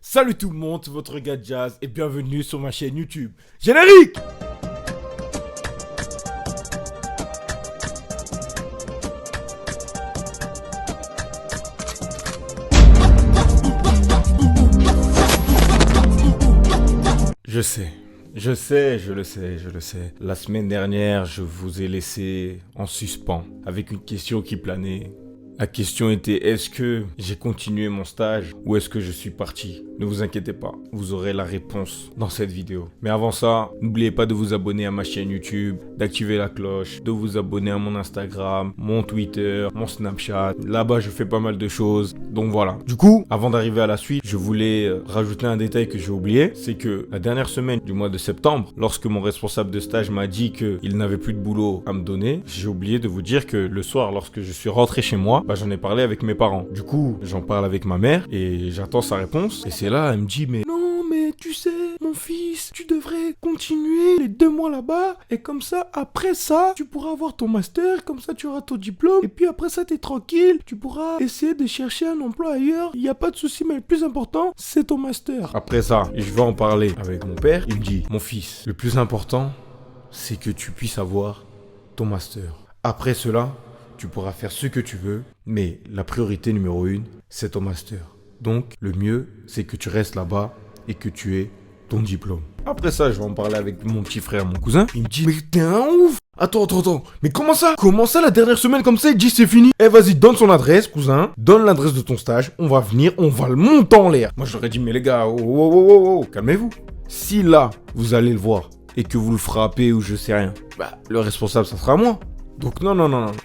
Salut tout le monde, c'est votre gars Jazz et bienvenue sur ma chaîne YouTube. Générique! Je le sais. La semaine dernière, je vous ai laissé en suspens avec une question qui planait. La question était, est-ce que j'ai continué mon stage ou est-ce que je suis parti? Ne vous inquiétez pas, vous aurez la réponse dans cette vidéo. Mais avant ça, n'oubliez pas de vous abonner à ma chaîne YouTube, d'activer la cloche, de vous abonner à mon Instagram, mon Twitter, mon Snapchat. Là-bas, je fais pas mal de choses. Donc voilà. Du coup, avant d'arriver à la suite, je voulais rajouter un détail que j'ai oublié. C'est que la dernière semaine du mois de septembre, lorsque mon responsable de stage m'a dit qu'il n'avait plus de boulot à me donner, j'ai oublié de vous dire que le soir, lorsque je suis rentré chez moi, j'en ai parlé avec mes parents. Du coup, j'en parle avec ma mère et j'attends sa réponse. Et c'est là, elle me dit, mais non, mais tu sais, mon fils, tu devrais continuer les 2 mois là-bas. Et comme ça, après ça, tu pourras avoir ton master. Comme ça, tu auras ton diplôme. Et puis après ça, t'es tranquille. Tu pourras essayer de chercher un emploi ailleurs. Il n'y a pas de souci, mais le plus important, c'est ton master. Après ça, je vais en parler avec mon père. Il me dit, mon fils, le plus important, c'est que tu puisses avoir ton master. Après cela, tu pourras faire ce que tu veux, mais la priorité numéro 1, c'est ton master. Donc, le mieux, c'est que tu restes là-bas et que tu aies ton diplôme. Après ça, je vais en parler avec mon petit frère, mon cousin. Il me dit, mais t'es un ouf! Attends. Mais comment ça? Comment ça, la dernière semaine, comme ça, il dit c'est fini? Eh, vas-y, donne son adresse, cousin. Donne l'adresse de ton stage. On va venir, on va le monter en l'air. Moi, je leur ai dit, mais les gars, oh, calmez-vous. Si là, vous allez le voir et que vous le frappez ou je sais rien, le responsable, ça sera moi. Donc non,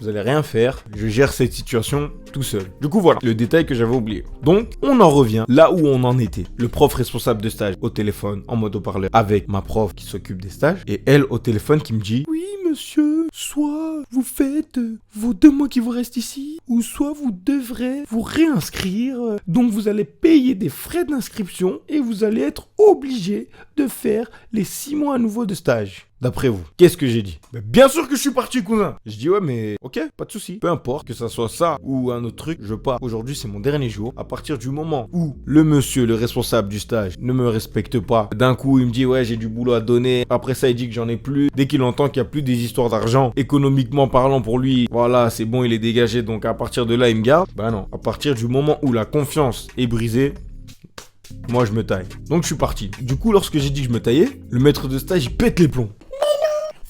vous allez rien faire, je gère cette situation tout seul. Du coup voilà, le détail que j'avais oublié. Donc on en revient là où on en était. Le prof responsable de stage au téléphone en mode haut-parleur avec ma prof qui s'occupe des stages et elle au téléphone qui me dit: oui monsieur, soit vous faites vos 2 mois qui vous restent ici ou soit vous devrez vous réinscrire. Donc vous allez payer des frais d'inscription et vous allez être obligé de faire les 6 mois à nouveau de stage. D'après vous, qu'est-ce que j'ai dit? Bien sûr que je suis parti, cousin. Je dis ouais, mais ok, pas de souci. Peu importe que ça soit ça ou un autre truc, je pars. Aujourd'hui, c'est mon dernier jour. À partir du moment où le monsieur, le responsable du stage, ne me respecte pas, d'un coup, il me dit ouais, j'ai du boulot à donner. Après ça, il dit que j'en ai plus. Dès qu'il entend qu'il n'y a plus des histoires d'argent, économiquement parlant pour lui, voilà, c'est bon, il est dégagé. Donc à partir de là, il me garde. Bah non. À partir du moment où la confiance est brisée, moi, je me taille. Donc je suis parti. Du coup, lorsque j'ai dit que je me taillais, le maître de stage, il pète les plombs.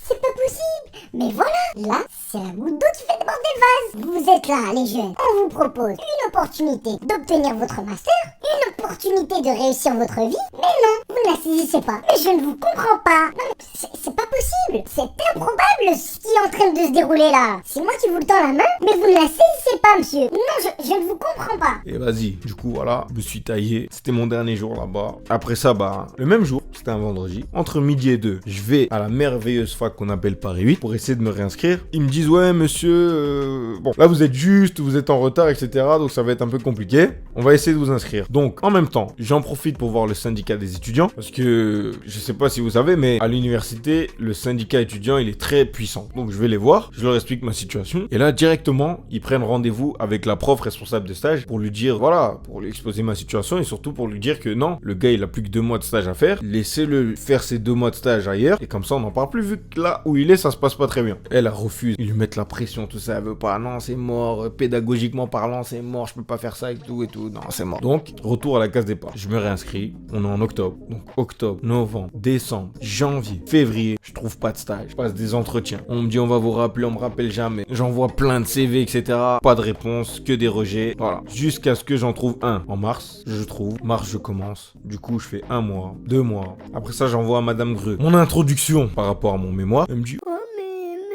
C'est pas possible. Mais voilà, là, c'est la goutte d'eau qui fait déborder le vase. Vous êtes là, les jeunes. On vous propose une opportunité d'obtenir votre master, une opportunité de réussir votre vie. Mais non, vous ne la saisissez pas. Mais je ne vous comprends pas. Non, mais c'est pas possible. C'est improbable ce qui est en train de se dérouler là. C'est moi qui vous le tends la main, mais vous ne la saisissez pas, monsieur. Non, je ne vous comprends pas. Et vas-y, du coup, voilà, je me suis taillé. C'était mon dernier jour là-bas. Après ça, le même jour, c'était un vendredi, entre midi et 2, je vais à la merveilleuse fac qu'on appelle Paris 8 pour essayer de me réinscrire. Ils me disent ouais monsieur, bon là vous êtes en retard, etc. Donc ça va être un peu compliqué. On va essayer de vous inscrire. Donc en même temps, j'en profite pour voir le syndicat des étudiants parce que je sais pas si vous savez, mais à l'université, le syndicat étudiant il est très puissant. Donc je vais les voir, je leur explique ma situation et là directement ils prennent rendez-vous avec la prof responsable de stage pour lui dire voilà, pour lui exposer ma situation et surtout pour lui dire que non, le gars il a plus que 2 mois de stage à faire. Laissez-le faire ses 2 mois de stage ailleurs et comme ça on n'en parle plus vu que là où il est ça se passe pas très bien. Elle refuse, ils lui mettent la pression, tout ça, elle veut pas, non c'est mort, pédagogiquement parlant c'est mort, je peux pas faire ça et tout, non c'est mort. Donc retour à la case départ, je me réinscris, on est en octobre, donc octobre, novembre, décembre, janvier, février, je trouve pas de stage, je passe des entretiens, on me dit on va vous rappeler, on me rappelle jamais, j'envoie plein de CV etc, pas de réponse, que des rejets, voilà, jusqu'à ce que j'en trouve un en mars, je trouve, mars je commence, du coup je fais 1 mois, 2 mois, après ça j'envoie à Madame Greux mon introduction par rapport à mon mémoire, elle me dit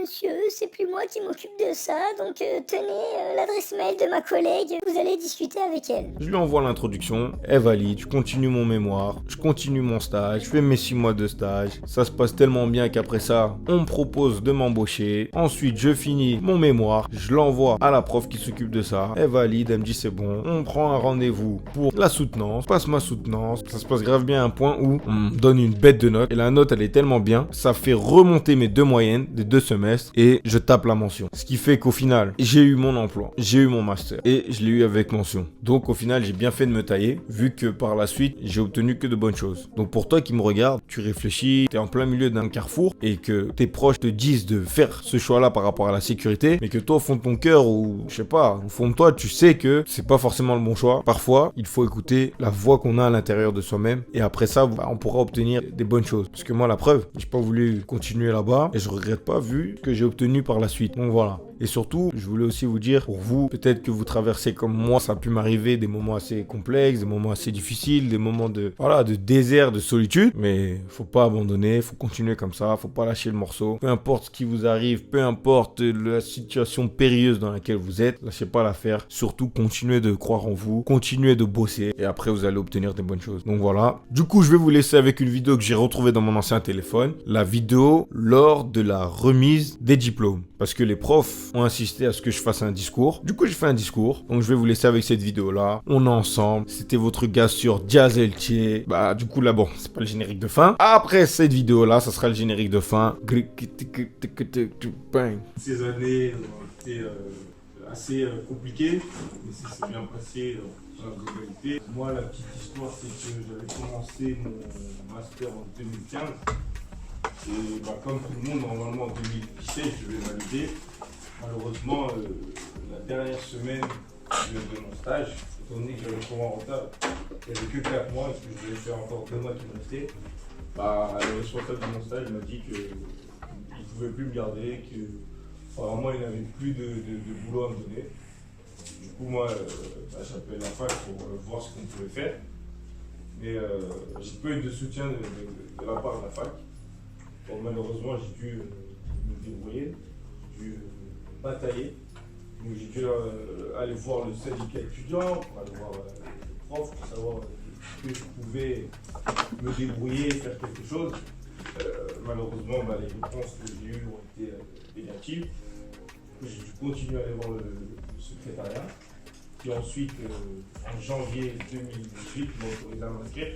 Monsieur, c'est plus moi qui m'occupe de ça, donc tenez l'adresse mail de ma collègue, vous allez discuter avec elle. Je lui envoie l'introduction, elle valide, je continue mon mémoire, je continue mon stage, je fais mes 6 mois de stage, ça se passe tellement bien qu'après ça, on me propose de m'embaucher, ensuite je finis mon mémoire, je l'envoie à la prof qui s'occupe de ça, elle valide, elle me dit c'est bon, on prend un rendez-vous pour la soutenance, passe ma soutenance, ça se passe grave bien à un point où on me donne une bête de note, et la note elle est tellement bien, ça fait remonter mes 2 moyennes des 2 semestres, et je tape tape la mention. Ce qui fait qu'au final, j'ai eu mon emploi, j'ai eu mon master et je l'ai eu avec mention. Donc au final, j'ai bien fait de me tailler vu que par la suite, j'ai obtenu que de bonnes choses. Donc pour toi qui me regarde, tu réfléchis, tu es en plein milieu d'un carrefour et que tes proches te disent de faire ce choix-là par rapport à la sécurité, mais que toi au fond de ton cœur ou je sais pas, au fond de toi, tu sais que c'est pas forcément le bon choix. Parfois, il faut écouter la voix qu'on a à l'intérieur de soi-même et après ça, on pourra obtenir des bonnes choses. Parce que moi, la preuve, j'ai pas voulu continuer là-bas et je regrette pas vu que j'ai obtenu par la suite. Donc voilà. Et surtout, je voulais aussi vous dire, pour vous, peut-être que vous traversez comme moi, ça a pu m'arriver des moments assez complexes, des moments assez difficiles, des moments de désert, de solitude. Mais faut pas abandonner, faut continuer comme ça, faut pas lâcher le morceau. Peu importe ce qui vous arrive, peu importe la situation périlleuse dans laquelle vous êtes, lâchez pas l'affaire. Surtout, continuez de croire en vous, continuez de bosser et après vous allez obtenir des bonnes choses. Donc voilà. Du coup, je vais vous laisser avec une vidéo que j'ai retrouvée dans mon ancien téléphone. La vidéo lors de la remise des diplômes. Parce que les profs ont insisté à ce que je fasse un discours. Du coup, j'ai fait un discours. Donc, je vais vous laisser avec cette vidéo-là. On est ensemble. C'était votre gars sur Jazz Eltier. Bah, du coup, là, bon, c'est pas le générique de fin. Après cette vidéo-là, ça sera le générique de fin. Ces années ont été assez compliquées. Mais ça s'est bien passé dans la globalité. Moi, la petite histoire, c'est que j'avais commencé mon master en 2015. Et bah, comme tout le monde, normalement en 2017, je vais valider. Malheureusement, la dernière semaine de mon stage, étant donné que j'avais trop en retard, il n'y avait que 4 mois et que je devais faire encore 2 mois qui me restaient, bah, le responsable de mon stage m'a dit qu'il ne pouvait plus me garder, qu'apparemment il n'avait plus de boulot à me donner. Du coup, moi, j'appelle la fac pour voir ce qu'on pouvait faire. Mais j'ai pas eu de soutien de la part de la fac. Bon, malheureusement, j'ai dû me débrouiller, j'ai dû batailler. Donc, j'ai dû aller voir le syndicat étudiant, pour aller voir les profs, pour savoir que je pouvais me débrouiller et faire quelque chose. Malheureusement, les réponses que j'ai eues ont été négatives. J'ai dû continuer à aller voir le secrétariat. Puis ensuite, en janvier 2018, m'a autorisé à m'inscrire.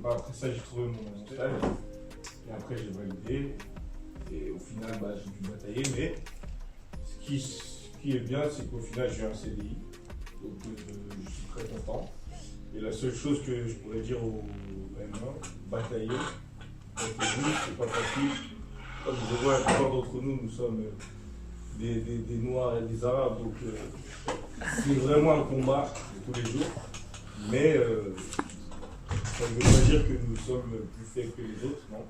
Après ça, j'ai trouvé mon stage. Et après, j'ai validé. Et au final, j'ai dû batailler. Mais ce qui est bien, c'est qu'au final, j'ai eu un CDI. Donc, je suis très content. Et la seule chose que je pourrais dire aux M1, batailler. Donc, vous, c'est pas facile. Comme je vois, la plupart d'entre nous, nous sommes des Noirs et des Arabes. Donc, c'est vraiment un combat de tous les jours. Mais ça ne veut pas dire que nous sommes plus faibles que les autres, non.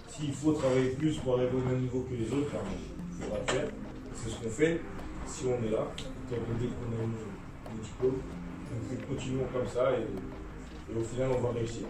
S'il faut travailler plus pour arriver au même niveau que les autres, il faudra le faire. C'est ce qu'on fait si on est là, étant donné qu'on a nos diplômes. Donc continuons comme ça et au final on va réussir.